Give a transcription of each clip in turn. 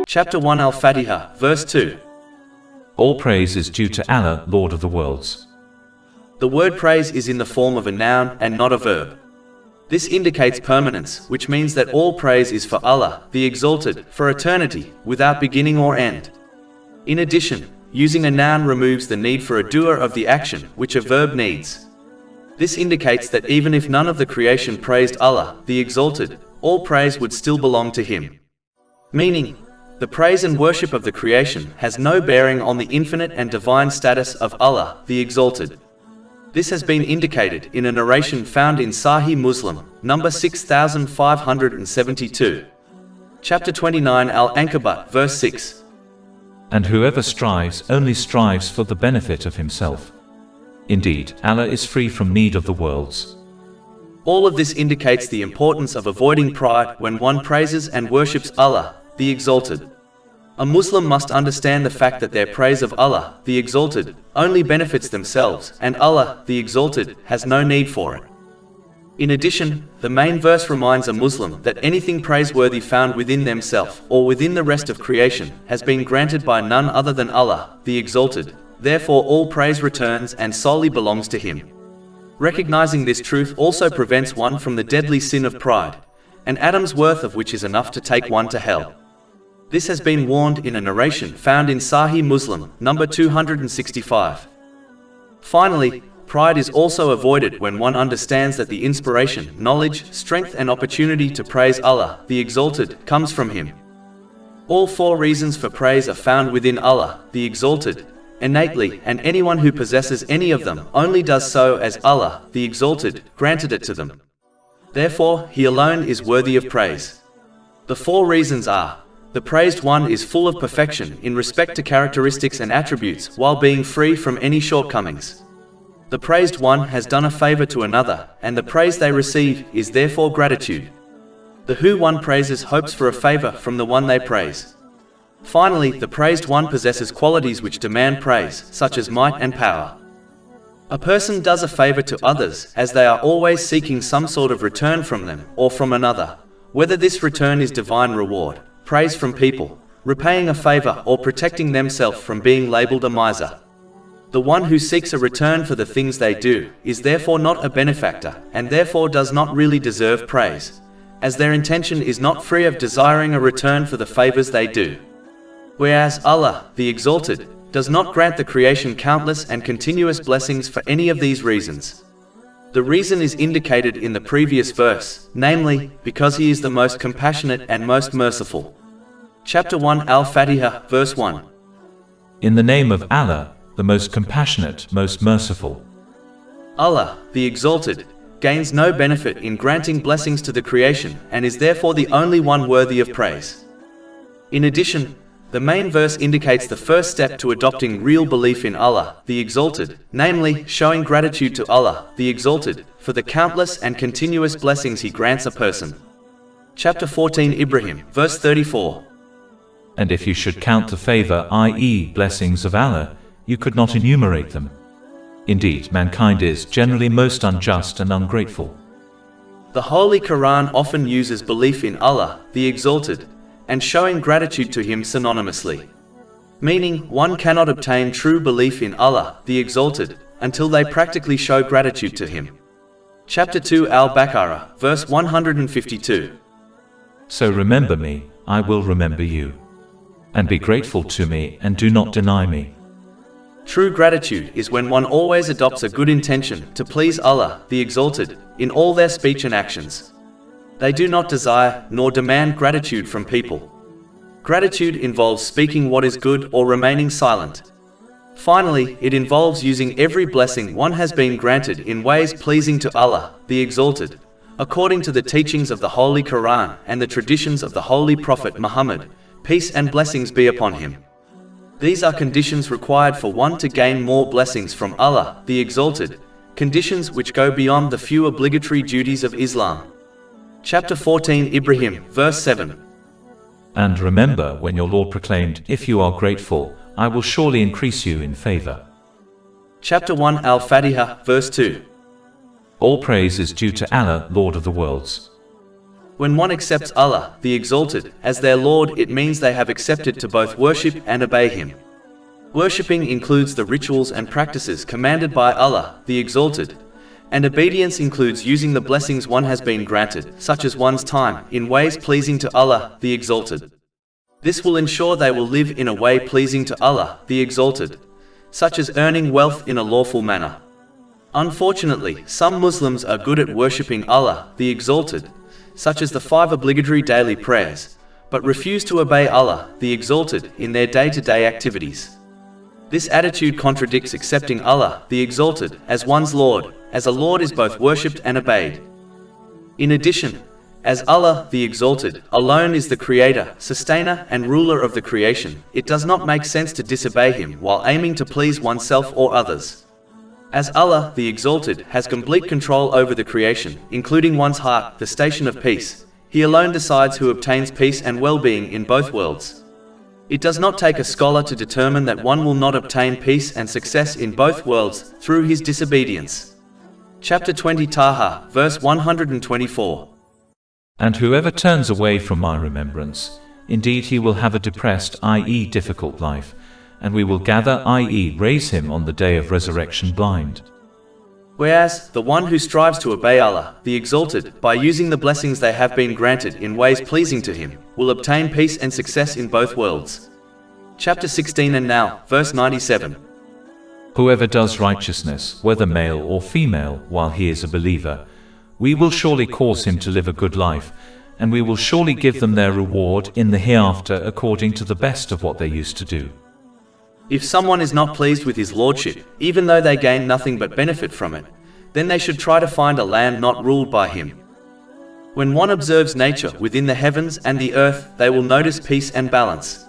Chapter 1 Al-Fatihah, verse 2. All praise is due to Allah, Lord of the worlds. The word praise is in the form of a noun and not a verb. This indicates permanence, which means that all praise is for Allah, the Exalted, for eternity, without beginning or end. In addition, using a noun removes the need for a doer of the action, which a verb needs. This indicates that even if none of the creation praised Allah, the Exalted, all praise would still belong to Him. Meaning, the praise and worship of the creation has no bearing on the infinite and divine status of Allah, the Exalted. This has been indicated in a narration found in Sahih Muslim, number 6572. Chapter 29 Al-Ankabut, verse 6. And whoever strives only strives for the benefit of himself. Indeed, Allah is free from need of the worlds. All of this indicates the importance of avoiding pride when one praises and worships Allah, the Exalted. A Muslim must understand the fact that their praise of Allah, the Exalted, only benefits themselves, and Allah, the Exalted, has no need for it. In addition, the main verse reminds a Muslim that anything praiseworthy found within themselves or within the rest of creation has been granted by none other than Allah, the Exalted. Therefore all praise returns and solely belongs to Him. Recognizing this truth also prevents one from the deadly sin of pride, an atom's worth of which is enough to take one to hell. This has been warned in a narration found in Sahih Muslim, number 265. Finally, pride is also avoided when one understands that the inspiration, knowledge, strength and opportunity to praise Allah, the Exalted, comes from Him. All four reasons for praise are found within Allah, the Exalted, innately, and anyone who possesses any of them only does so as Allah, the Exalted, granted it to them. Therefore, He alone is worthy of praise. The four reasons are: the praised one is full of perfection in respect to characteristics and attributes while being free from any shortcomings. The praised one has done a favor to another, and the praise they receive is therefore gratitude. The who one praises hopes for a favor from the one they praise. Finally, the praised one possesses qualities which demand praise, such as might and power. A person does a favor to others as they are always seeking some sort of return from them or from another, whether this return is divine reward, praise from people, repaying a favor, or protecting themselves from being labeled a miser. The one who seeks a return for the things they do is therefore not a benefactor, and therefore does not really deserve praise, as their intention is not free of desiring a return for the favors they do. Whereas Allah, the Exalted, does not grant the creation countless and continuous blessings for any of these reasons. The reason is indicated in the previous verse, namely, because He is the most compassionate and most merciful. Chapter 1 Al-Fatihah, verse 1. In the name of Allah, the most compassionate, most merciful. Allah, the Exalted, gains no benefit in granting blessings to the creation and is therefore the only one worthy of praise. In addition, the main verse indicates the first step to adopting real belief in Allah, the Exalted, namely, showing gratitude to Allah, the Exalted, for the countless and continuous blessings He grants a person. Chapter 14 Ibrahim, verse 34. And if you should count the favor, i.e., blessings of Allah, you could not enumerate them. Indeed, mankind is generally most unjust and ungrateful. The Holy Quran often uses belief in Allah, the Exalted, and showing gratitude to Him synonymously. Meaning, one cannot obtain true belief in Allah, the Exalted, until they practically show gratitude to Him. Chapter 2 Al-Baqarah, verse 152. So remember me, I will remember you. And be grateful to me, and do not deny me. True gratitude is when one always adopts a good intention to please Allah, the Exalted, in all their speech and actions. They do not desire nor demand gratitude from people. Gratitude involves speaking what is good or remaining silent. Finally, it involves using every blessing one has been granted in ways pleasing to Allah, the Exalted, according to the teachings of the Holy Quran and the traditions of the Holy Prophet Muhammad, peace and blessings be upon him. These are conditions required for one to gain more blessings from Allah, the Exalted, conditions which go beyond the few obligatory duties of Islam. Chapter 14 Ibrahim, verse 7. And remember when your Lord proclaimed, if you are grateful, I will surely increase you in favor. Chapter 1 Al-Fatihah, verse 2. All praise is due to Allah, Lord of the worlds. When one accepts Allah, the Exalted, as their Lord, it means they have accepted to both worship and obey Him. Worshipping includes the rituals and practices commanded by Allah, the Exalted, and obedience includes using the blessings one has been granted, such as one's time, in ways pleasing to Allah, the Exalted. This will ensure they will live in a way pleasing to Allah, the Exalted, such as earning wealth in a lawful manner. Unfortunately, some Muslims are good at worshipping Allah, the Exalted, such as the 5 obligatory daily prayers, but refuse to obey Allah, the Exalted, in their day-to-day activities. This attitude contradicts accepting Allah, the Exalted, as one's Lord, as a Lord is both worshipped and obeyed. In addition, as Allah, the Exalted, alone is the Creator, Sustainer, and Ruler of the creation, it does not make sense to disobey Him while aiming to please oneself or others. As Allah, the Exalted, has complete control over the creation, including one's heart, the station of peace, He alone decides who obtains peace and well-being in both worlds. It does not take a scholar to determine that one will not obtain peace and success in both worlds through his disobedience. Chapter 20 Taha, verse 124. And whoever turns away from my remembrance, indeed he will have a depressed, i.e. difficult life, and we will gather, i.e. raise him on the day of resurrection blind. Whereas, the one who strives to obey Allah, the Exalted, by using the blessings they have been granted in ways pleasing to Him, will obtain peace and success in both worlds. Chapter 16 And now, verse 97. Whoever does righteousness, whether male or female, while he is a believer, we will surely cause him to live a good life, and we will surely give them their reward in the hereafter according to the best of what they used to do. If someone is not pleased with his lordship, even though they gain nothing but benefit from it, then they should try to find a land not ruled by him. When one observes nature within the heavens and the earth, they will notice peace and balance.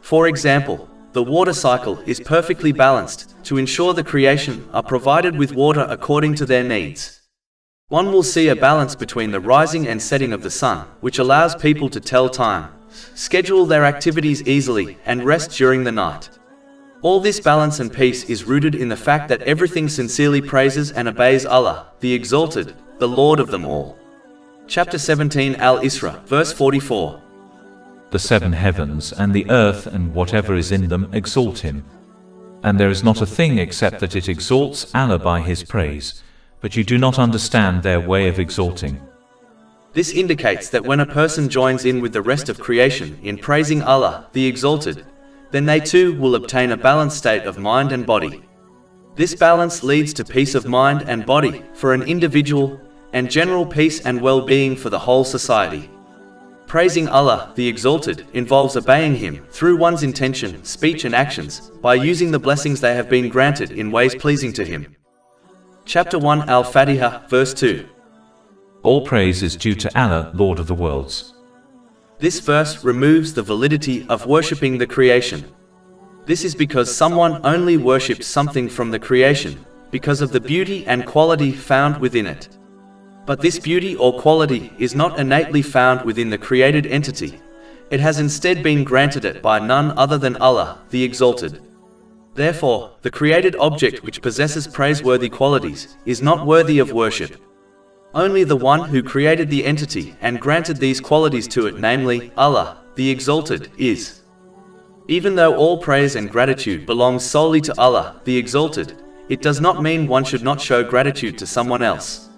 For example, the water cycle is perfectly balanced to ensure the creation are provided with water according to their needs. One will see a balance between the rising and setting of the sun, which allows people to tell time, schedule their activities easily, and rest during the night. All this balance and peace is rooted in the fact that everything sincerely praises and obeys Allah, the Exalted, the Lord of them all. Chapter 17 Al-Isra, verse 44. The 7 heavens and the earth and whatever is in them exalt Him. And there is not a thing except that it exalts Allah by His praise, but you do not understand their way of exalting. This indicates that when a person joins in with the rest of creation in praising Allah, the Exalted, then they too will obtain a balanced state of mind and body. This balance leads to peace of mind and body for an individual, and general peace and well-being for the whole society. Praising Allah, the Exalted, involves obeying Him through one's intention, speech and actions, by using the blessings they have been granted in ways pleasing to Him. Chapter 1 Al-Fatihah, verse 2. All praise is due to Allah, Lord of the worlds. This verse removes the validity of worshipping the creation. This is because someone only worships something from the creation, because of the beauty and quality found within it. But this beauty or quality is not innately found within the created entity. It has instead been granted it by none other than Allah, the Exalted. Therefore, the created object which possesses praiseworthy qualities is not worthy of worship. Only the one who created the entity and granted these qualities to it, namely, Allah, the Exalted, is. Even though all praise and gratitude belongs solely to Allah, the Exalted, it does not mean one should not show gratitude to someone else.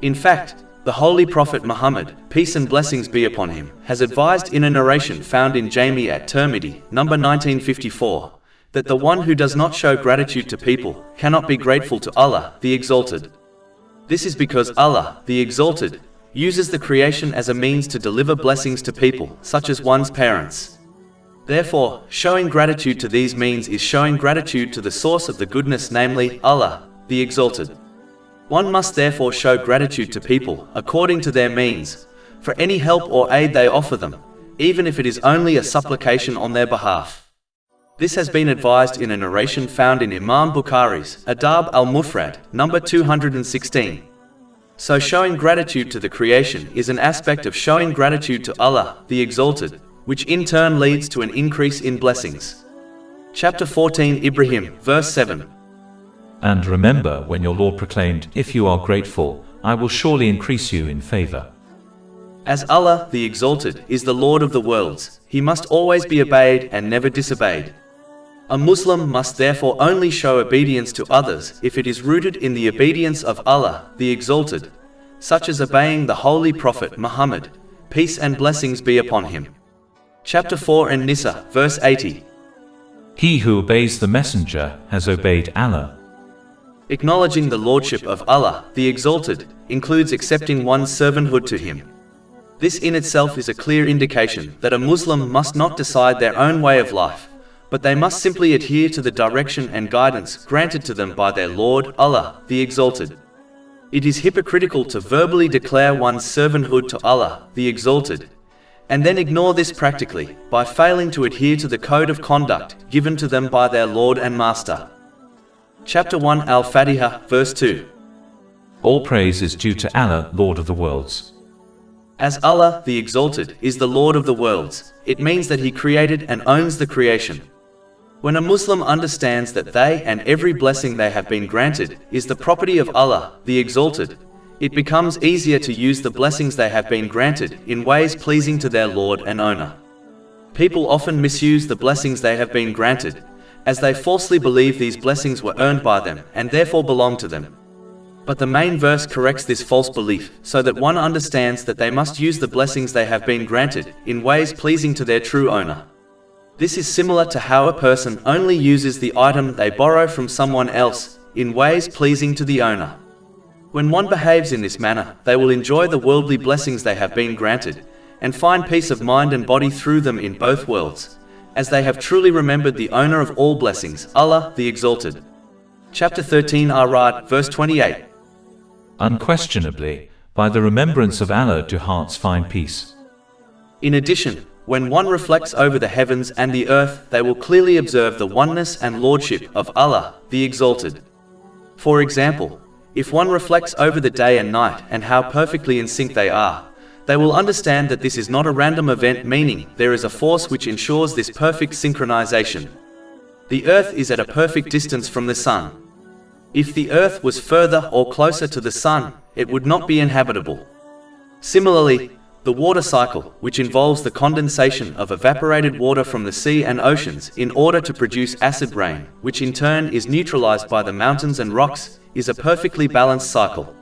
In fact, the Holy Prophet Muhammad, peace and blessings be upon him, has advised in a narration found in Jami at-Tirmidhi, number 1954, that the one who does not show gratitude to people cannot be grateful to Allah, the Exalted. This is because Allah, the Exalted, uses the creation as a means to deliver blessings to people, such as one's parents. Therefore, showing gratitude to these means is showing gratitude to the source of the goodness, namely, Allah, the Exalted. One must therefore show gratitude to people according to their means, for any help or aid they offer them, even if it is only a supplication on their behalf. This has been advised in a narration found in Imam Bukhari's Adab al-Mufrad, number 216. So showing gratitude to the creation is an aspect of showing gratitude to Allah, the Exalted, which in turn leads to an increase in blessings. Chapter 14 Ibrahim, verse 7. And remember when your Lord proclaimed, "If you are grateful, I will surely increase you in favor." As Allah, the Exalted, is the Lord of the worlds, He must always be obeyed and never disobeyed. A Muslim must therefore only show obedience to others if it is rooted in the obedience of Allah, the Exalted, such as obeying the Holy Prophet Muhammad, peace and blessings be upon him. Chapter 4 An-Nisa, verse 80. He who obeys the Messenger has obeyed Allah. Acknowledging the lordship of Allah, the Exalted, includes accepting one's servanthood to Him. This in itself is a clear indication that a Muslim must not decide their own way of life, but they must simply adhere to the direction and guidance granted to them by their Lord, Allah, the Exalted. It is hypocritical to verbally declare one's servanthood to Allah, the Exalted, and then ignore this practically by failing to adhere to the code of conduct given to them by their Lord and Master. Chapter 1 Al-Fatihah, verse 2. All praise is due to Allah, Lord of the worlds. As Allah, the Exalted, is the Lord of the worlds, it means that He created and owns the creation. When a Muslim understands that they and every blessing they have been granted is the property of Allah, the Exalted, it becomes easier to use the blessings they have been granted in ways pleasing to their Lord and Owner. People often misuse the blessings they have been granted, as they falsely believe these blessings were earned by them and therefore belong to them. But the main verse corrects this false belief so that one understands that they must use the blessings they have been granted in ways pleasing to their true owner. This is similar to how a person only uses the item they borrow from someone else in ways pleasing to the owner. When one behaves in this manner, they will enjoy the worldly blessings they have been granted and find peace of mind and body through them in both worlds, as they have truly remembered the owner of all blessings, Allah, the Exalted. Chapter 13 Ar-Ra'd, verse 28. Unquestionably, by the remembrance of Allah do hearts find peace. In addition, when one reflects over the heavens and the earth, they will clearly observe the oneness and lordship of Allah, the Exalted. For example, if one reflects over the day and night and how perfectly in sync they are, they will understand that this is not a random event, meaning there is a force which ensures this perfect synchronization. The earth is at a perfect distance from the sun. If the earth was further or closer to the sun, it would not be inhabitable. Similarly, the water cycle, which involves the condensation of evaporated water from the sea and oceans in order to produce acid rain, which in turn is neutralized by the mountains and rocks, is a perfectly balanced cycle.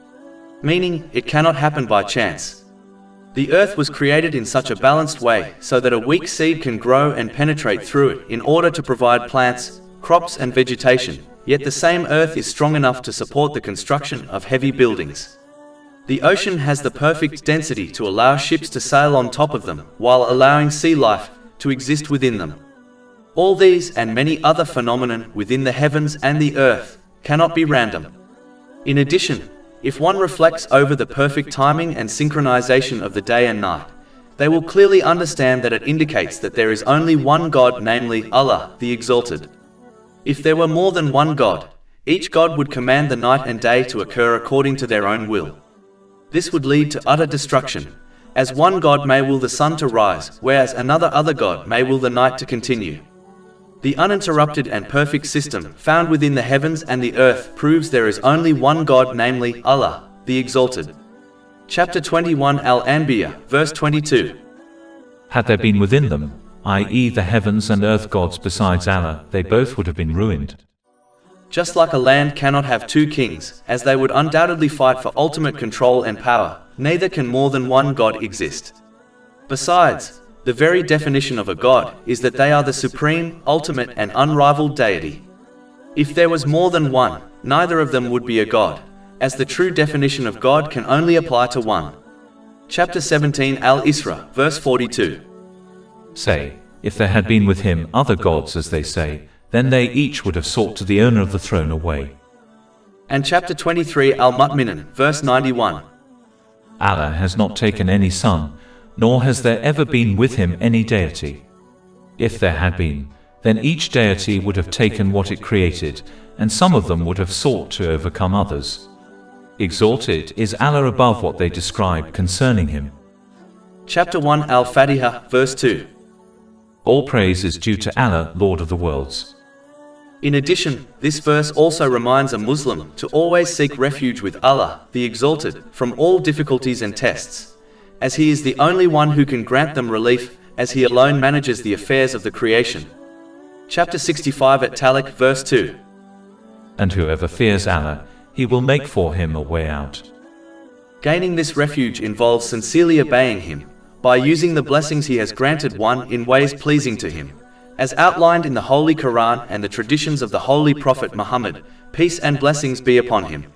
Meaning, it cannot happen by chance. The earth was created in such a balanced way so that a weak seed can grow and penetrate through it in order to provide plants, crops and vegetation, yet the same earth is strong enough to support the construction of heavy buildings. The ocean has the perfect density to allow ships to sail on top of them, while allowing sea life to exist within them. All these and many other phenomena within the heavens and the earth cannot be random. In addition, if one reflects over the perfect timing and synchronization of the day and night, they will clearly understand that it indicates that there is only one God, namely Allah, the Exalted. If there were more than one God, each God would command the night and day to occur according to their own will. This would lead to utter destruction, as one God may will the sun to rise, whereas another God may will the night to continue. The uninterrupted and perfect system found within the heavens and the earth proves there is only one God, namely Allah, the Exalted. Chapter 21 Al-Anbiya, verse 22. Had there been within them, i.e. the heavens and earth gods besides Allah, they both would have been ruined. Just like a land cannot have two kings, as they would undoubtedly fight for ultimate control and power, neither can more than one God exist. Besides, the very definition of a God is that they are the supreme, ultimate and unrivaled deity. If there was more than one, neither of them would be a God, as the true definition of God can only apply to one. Chapter 17 Al-Isra, verse 42. Say, if there had been with him other gods as they say, then they each would have sought to the owner of the throne away. And chapter 23 Al-Mu'minun, verse 91. Allah has not taken any son, nor has there ever been with him any deity. If there had been, then each deity would have taken what it created, and some of them would have sought to overcome others. Exalted is Allah above what they describe concerning him. Chapter 1 Al-Fatihah, verse 2. All praise is due to Allah, Lord of the worlds. In addition, this verse also reminds a Muslim to always seek refuge with Allah, the Exalted, from all difficulties and tests, as He is the only one who can grant them relief, as He alone manages the affairs of the creation. Chapter 65 at Talaq, verse 2. And whoever fears Allah, He will make for him a way out. Gaining this refuge involves sincerely obeying Him, by using the blessings He has granted one in ways pleasing to Him, as outlined in the Holy Quran and the traditions of the Holy Prophet Muhammad, peace and blessings be upon him.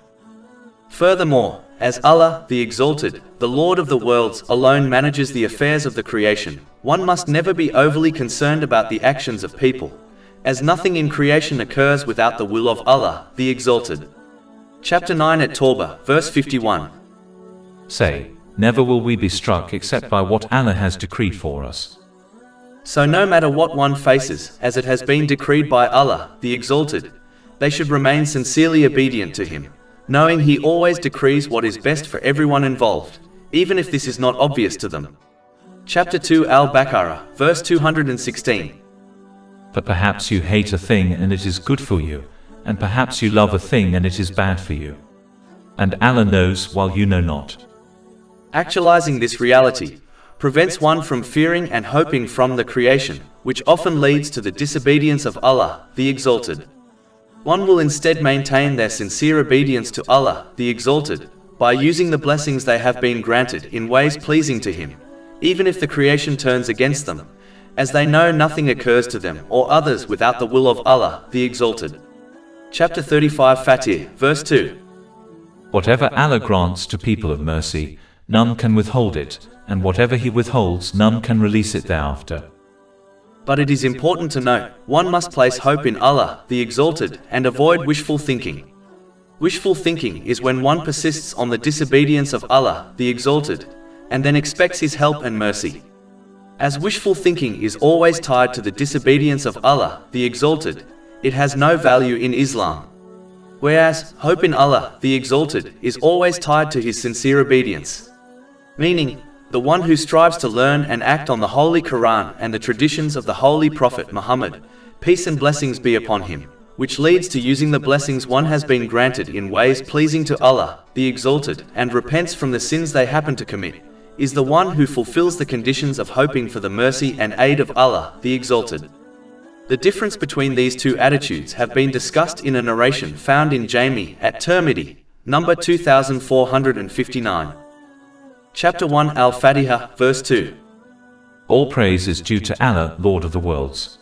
Furthermore, as Allah, the Exalted, the Lord of the worlds, alone manages the affairs of the creation, one must never be overly concerned about the actions of people, as nothing in creation occurs without the will of Allah, the Exalted. Chapter 9 at Tawbah, verse 51. Say, never will we be struck except by what Allah has decreed for us. So no matter what one faces, as it has been decreed by Allah, the Exalted, they should remain sincerely obedient to Him, knowing He always decrees what is best for everyone involved, even if this is not obvious to them. Chapter 2 Al-Baqarah, verse 216. But perhaps you hate a thing and it is good for you, and perhaps you love a thing and it is bad for you. And Allah knows while you know not. Actualizing this reality prevents one from fearing and hoping from the creation, which often leads to the disobedience of Allah, the Exalted. One will instead maintain their sincere obedience to Allah, the Exalted, by using the blessings they have been granted in ways pleasing to Him, even if the creation turns against them, as they know nothing occurs to them or others without the will of Allah, the Exalted. Chapter 35 Fatihah, verse 2. Whatever Allah grants to people of mercy, none can withhold it, and whatever He withholds, none can release it thereafter. But it is important to note, one must place hope in Allah, the Exalted, and avoid wishful thinking. Wishful thinking is when one persists on the disobedience of Allah, the Exalted, and then expects His help and mercy. As wishful thinking is always tied to the disobedience of Allah, the Exalted, it has no value in Islam. Whereas, hope in Allah, the Exalted, is always tied to His sincere obedience. Meaning, the one who strives to learn and act on the Holy Quran and the traditions of the Holy Prophet Muhammad, peace and blessings be upon him, which leads to using the blessings one has been granted in ways pleasing to Allah, the Exalted, and repents from the sins they happen to commit, is the one who fulfills the conditions of hoping for the mercy and aid of Allah, the Exalted. The difference between these two attitudes have been discussed in a narration found in Jami at Tirmidhi, number 2459. Chapter 1 Al-Fatihah, verse 2. All praise is due to Allah, Lord of the worlds.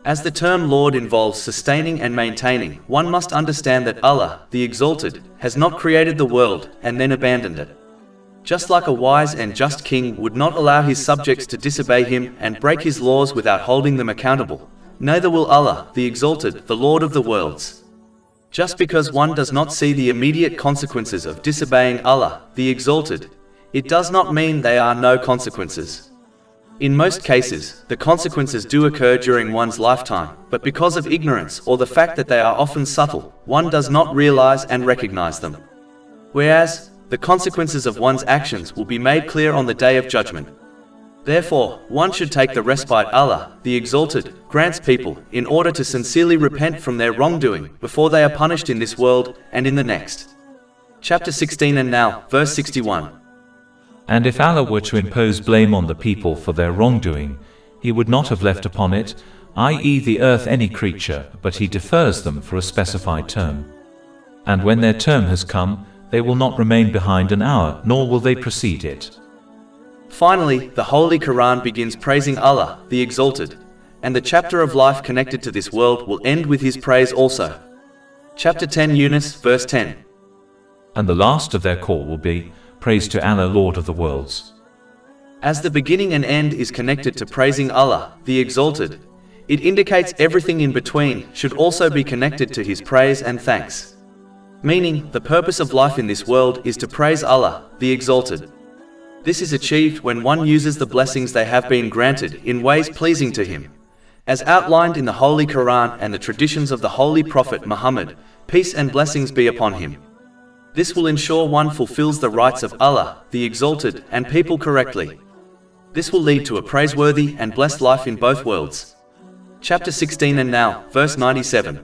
As the term Lord involves sustaining and maintaining, one must understand that Allah, the Exalted, has not created the world and then abandoned it. Just like a wise and just king would not allow his subjects to disobey him and break his laws without holding them accountable, neither will Allah, the Exalted, the Lord of the worlds. Just because one does not see the immediate consequences of disobeying Allah, the Exalted, it does not mean there are no consequences. In most cases, the consequences do occur during one's lifetime, but because of ignorance or the fact that they are often subtle, one does not realize and recognize them. Whereas, the consequences of one's actions will be made clear on the Day of Judgment. Therefore, one should take the respite Allah, the Exalted, grants people in order to sincerely repent from their wrongdoing before they are punished in this world and in the next. Chapter 16 and now, verse 61. And if Allah were to impose blame on the people for their wrongdoing, He would not have left upon it, i.e. the earth, any creature, but He defers them for a specified term. And when their term has come, they will not remain behind an hour, nor will they precede it. Finally, the Holy Quran begins praising Allah, the Exalted, and the chapter of life connected to this world will end with His praise also. Chapter 10 Yunus, verse 10. And the last of their call will be, Praise to Allah, Lord of the worlds. As the beginning and end is connected to praising Allah, the Exalted, it indicates everything in between should also be connected to His praise and thanks. Meaning, the purpose of life in this world is to praise Allah, the Exalted. This is achieved when one uses the blessings they have been granted in ways pleasing to Him, as outlined in the Holy Quran and the traditions of the Holy Prophet Muhammad, peace and blessings be upon him. This will ensure one fulfills the rights of Allah, the Exalted, and people correctly. This will lead to a praiseworthy and blessed life in both worlds. Chapter 16 and now, verse 97.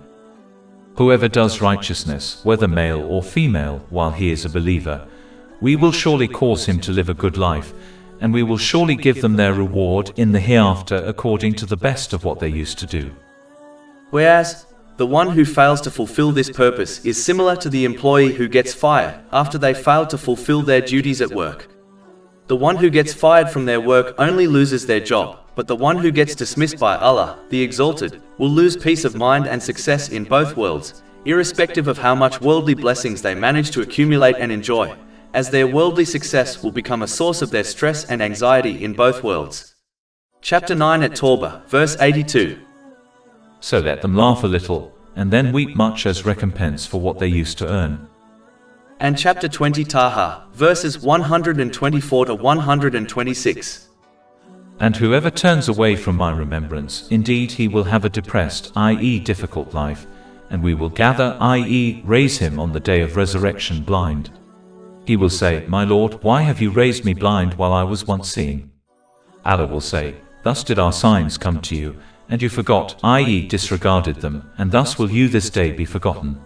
Whoever does righteousness, whether male or female, while he is a believer, we will surely cause him to live a good life, and we will surely give them their reward in the hereafter according to the best of what they used to do. Whereas, the one who fails to fulfill this purpose is similar to the employee who gets fired after they failed to fulfill their duties at work. The one who gets fired from their work only loses their job, but the one who gets dismissed by Allah, the Exalted, will lose peace of mind and success in both worlds, irrespective of how much worldly blessings they manage to accumulate and enjoy, as their worldly success will become a source of their stress and anxiety in both worlds. Chapter 9 at Tawbah, verse 82. So let them laugh a little, and then weep much as recompense for what they used to earn. And chapter 20 Taha, verses 124 to 126. And whoever turns away from my remembrance, indeed he will have a depressed, i.e. difficult life, and we will gather, i.e. raise him on the day of resurrection blind. He will say, My Lord, why have you raised me blind while I was once seeing? Allah will say, Thus did our signs come to you, and you forgot, i.e. disregarded them, and thus will you this day be forgotten.